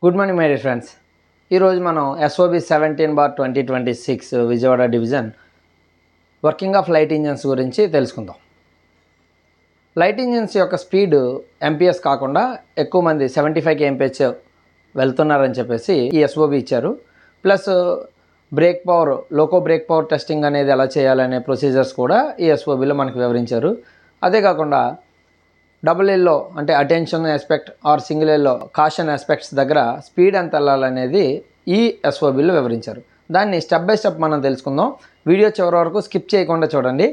Good morning my dear friends. ఈరోజు మనం SOB 17/2026 Vijayawada division working of light engines గురించి తెలుసుకుందాం. లైట్ ఇంజన్స్ యొక్క స్పీడ్ ఎంపీఎస్ కాకుండా ఎక్కువ మంది 75 kmph వెళ్తున్నారని చెప్పేసి ఈ SOB ఇచ్చారు. Plus break power, loco break power testing అనేది ఎలా చేయాలనే ప్రొసీజర్స్ కూడా ఈ SOBలో మనకు వివరించారు. అదే కాకుండా డబుల్ ఎల్లో అంటే attention aspect are single yellow caution aspects దగ్గర స్పీడ్ ఎంత వెళ్ళాలనేది ఈ SOBలో వివరించారు. దాన్ని స్టెప్ బై స్టెప్ మనం తెలుసుకుందాం. వీడియో చివరి వరకు స్కిప్ చేయకుండా చూడండి,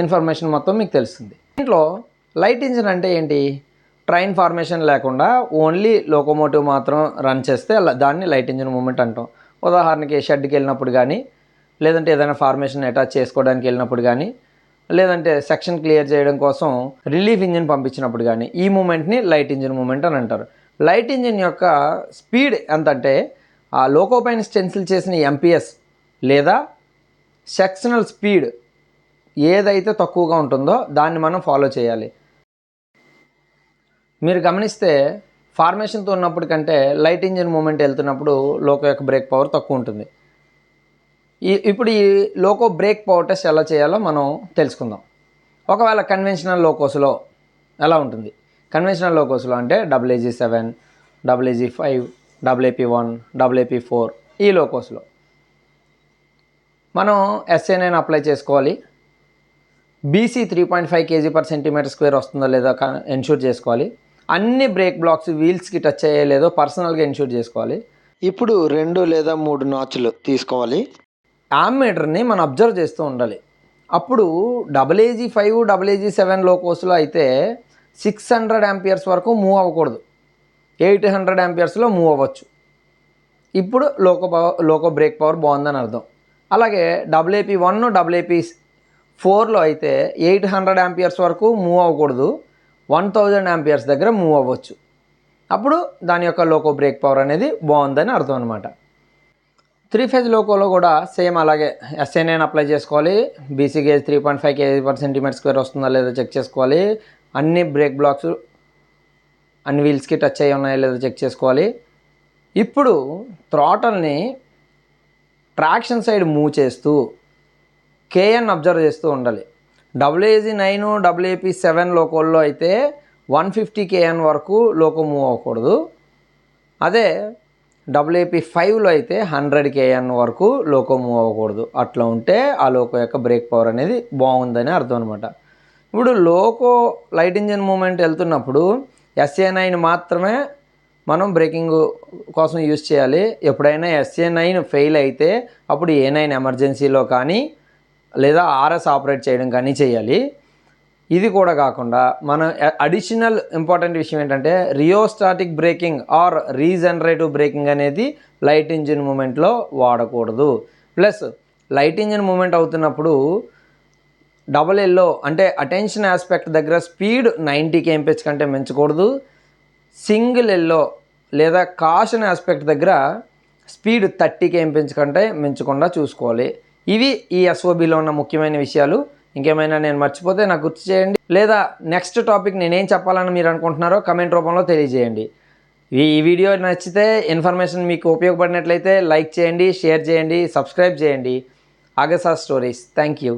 ఇన్ఫర్మేషన్ మొత్తం మీకు తెలుస్తుంది. దీంట్లో లైట్ ఇంజిన్ అంటే ఏంటి? ట్రైన్ ఫార్మేషన్ లేకుండా ఓన్లీ లోకోమోటివ్ మాత్రం రన్ చేస్తే దాన్ని లైట్ ఇంజిన్ మూమెంట్ అంటాం. ఉదాహరణకి షెడ్కి వెళ్ళినప్పుడు కానీ, లేదంటే ఏదైనా ఫార్మేషన్ అటాచ్ చేసుకోవడానికి వెళ్ళినప్పుడు కానీ, లేదంటే సెక్షన్ క్లియర్ చేయడం కోసం రిలీఫ్ ఇంజిన్ పంపించినప్పుడు కానీ ఈ మూమెంట్ని లైట్ ఇంజిన్ మూమెంట్ అని అంటారు. లైట్ ఇంజిన్ యొక్క స్పీడ్ ఎంత అంటే ఆ లోకో పైన స్టెన్సిల్ చేసిన ఎంపీఎస్ లేదా సెక్షనల్ స్పీడ్ ఏదైతే తక్కువగా ఉంటుందో దాన్ని మనం ఫాలో చేయాలి. మీరు గమనిస్తే ఫార్మేషన్తో ఉన్నప్పుడు కంటే లైట్ ఇంజిన్ మూమెంట్ వెళ్తున్నప్పుడు లోకో యొక్క బ్రేక్ పవర్ తక్కువ ఉంటుంది. ఇప్పుడు ఈ లోకో బ్రేక్ పవర్ టెస్ట్ ఎలా చేయాలో మనం తెలుసుకుందాం. ఒకవేళ కన్వెన్షనల్ లోకోస్లో ఎలా ఉంటుంది? కన్వెన్షనల్ లోకోస్లో అంటే AAG7, AAG5, AP1, AP4 ఈ లోకోస్లో మనం SA9 అప్లై చేసుకోవాలి. BC 3.5 kg/cm² వస్తుందో లేదో ఎన్షూర్ చేసుకోవాలి. అన్ని బ్రేక్ బ్లాక్స్ వీల్స్కి టచ్ అయ్యే లేదో పర్సనల్గా ఎన్షూర్ చేసుకోవాలి. ఇప్పుడు 2 లేదా 3 నాచ్లు తీసుకోవాలి. యామ్మీటర్ని మనం అబ్జర్వ్ చేస్తూ ఉండాలి. అప్పుడు AAG5, AAG7 లోకోస్లో అయితే 600 amperes వరకు మూవ్ అవ్వకూడదు, 800 amperesలో మూవ్ అవ్వచ్చు. ఇప్పుడు లోకో బ్రేక్ పవర్ బాగుందని అర్థం. అలాగే AP1, AP4లో అయితే 800 amperes వరకు మూవ్ అవ్వకూడదు, 1000 amperes దగ్గర మూవ్ అవ్వచ్చు. అప్పుడు దాని యొక్క లోకో బ్రేక్ పవర్ అనేది బాగుందని అర్థం అనమాట. 3 phase లోకోలో కూడా సేమ్ అలాగే SA9 అప్లై చేసుకోవాలి. BC గేజ్ 3.5 kg/cm² వస్తుందా లేదో చెక్ చేసుకోవాలి. అన్ని బ్రేక్ బ్లాక్స్ అన్ని వీల్స్కి టచ్ అయ్యి ఉన్నాయో లేదో చెక్ చేసుకోవాలి. ఇప్పుడు థ్రాటల్ని ట్రాక్షన్ సైడ్ మూవ్ చేస్తూ KN అబ్జర్వ్ చేస్తూ ఉండాలి. AAG9, AP7 లోకోల్లో అయితే 150 KN వరకు లోకో మూవ్ అవ్వకూడదు. అదే AP5లో అయితే 100 KN వరకు లోకో మూవ్ అవ్వకూడదు. అట్లా ఉంటే ఆ లోకో యొక్క బ్రేక్ పవర్ అనేది బాగుందని అర్థం అనమాట. ఇప్పుడు లోకో లైట్ ఇంజిన్ మూమెంట్ వెళ్తున్నప్పుడు SA9 మాత్రమే మనం బ్రేకింగ్ కోసం యూజ్ చేయాలి. ఎప్పుడైనా SA9 ఫెయిల్ అయితే అప్పుడు A9 ఎమర్జెన్సీలో కానీ లేదా RS ఆపరేట్ చేయడం కానీ చేయాలి. ఇది కూడా కాకుండా మన అడిషనల్ ఇంపార్టెంట్ విషయం ఏంటంటే rheostatic braking or regenerative braking అనేది లైట్ ఇంజిన్ మూమెంట్లో వాడకూడదు. ప్లస్ లైట్ ఇంజిన్ మూమెంట్ అవుతున్నప్పుడు డబుల్ ఎల్లో అంటే అటెన్షన్ ఆస్పెక్ట్ దగ్గర స్పీడ్ 90 kmph కంటే మించకూడదు. సింగిల్ ఎల్లో లేదా కాషన్ ఆస్పెక్ట్ దగ్గర స్పీడ్ 30 kmph కంటే మించకుండా చూసుకోవాలి. ఇవి ఈ SOBలో ఉన్న ముఖ్యమైన విషయాలు. ఇంకేమైనా నేను మర్చిపోతే నాకు గుర్తు చేయండి, లేదా నెక్స్ట్ టాపిక్ నేనేం చెప్పాలని మీరు అనుకుంటున్నారో కమెంట్ రూపంలో తెలియజేయండి. ఈ వీడియో నచ్చితే, ఇన్ఫర్మేషన్ మీకు ఉపయోగపడినట్లయితే లైక్ చేయండి, షేర్ చేయండి, సబ్స్క్రైబ్ చేయండి. అగసా స్టోరీస్. Thank you.